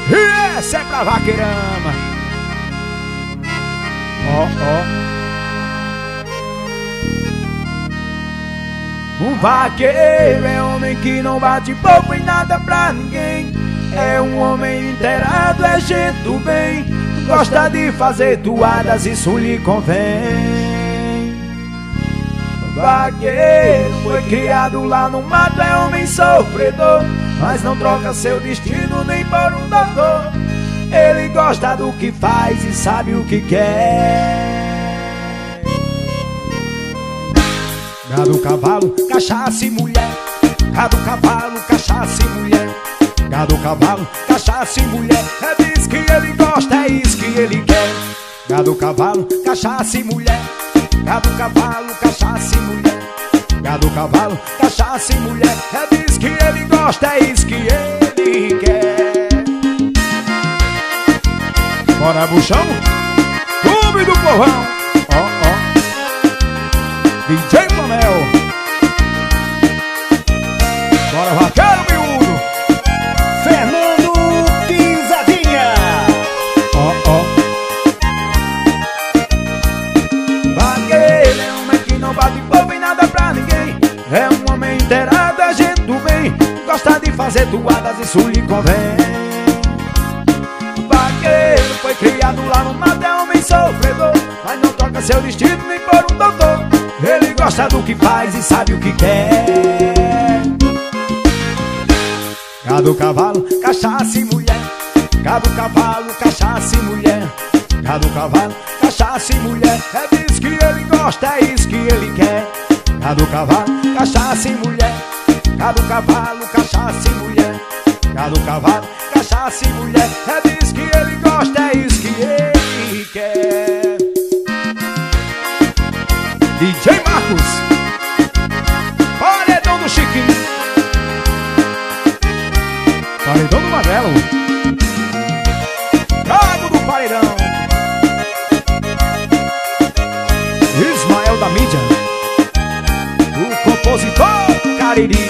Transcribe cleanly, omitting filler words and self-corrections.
E essa é pra vaqueirama. Ó, ó. Um vaqueiro é homem que não bate boca em nada pra ninguém. É um homem inteirado, é gente do bem. Gosta de fazer toadas, isso lhe convém. Vaqueiro foi criado lá no mato, é homem sofredor, mas não troca seu destino nem por um doutor. Ele gosta do que faz e sabe o que quer. Gado, cavalo, cachaça e mulher. Gado, cavalo, cachaça e mulher. Gado, cavalo, cachaça e mulher. É disso que ele gosta, é isso que ele quer. Gado, cavalo, cachaça e mulher. Gado, cavalo, cachaça e mulher. Gado, cavalo, cachaça e mulher. É disso que ele gosta, é isso que ele quer. Bora, buchão, clube do povão. Ó, ó, DJ Flamel. Bora, vaqueiro miúdo. Fernando Pisadinha. Ó, ó. Vaqueiro é um homem que não bate boca em nada pra ninguém. É um homem inteirado, é gente do bem. Gosta de fazer toadas, isso lhe convém. Vaqueiro foi criado lá no mato, é homem sofredor, mas não troca seu destino nem por um doutor. Ele gosta do que faz e sabe o que quer. Gado, cavalo, cachaça e mulher. Gado, cavalo, cachaça e mulher. Gado, cavalo, cachaça e mulher. É disso que ele gosta, é isso que ele quer. Gado, cavalo, cachaça e mulher. Gado, cavalo, cachaça e mulher. Gado, cavalo, cachaça e mulher. É disso que ele gosta, é isso que ele quer. DJ Marcos, paredão do Chiquinho, paredão do Magrelo, Gago do Paredão, Ismael da mídia, o compositor Cariri.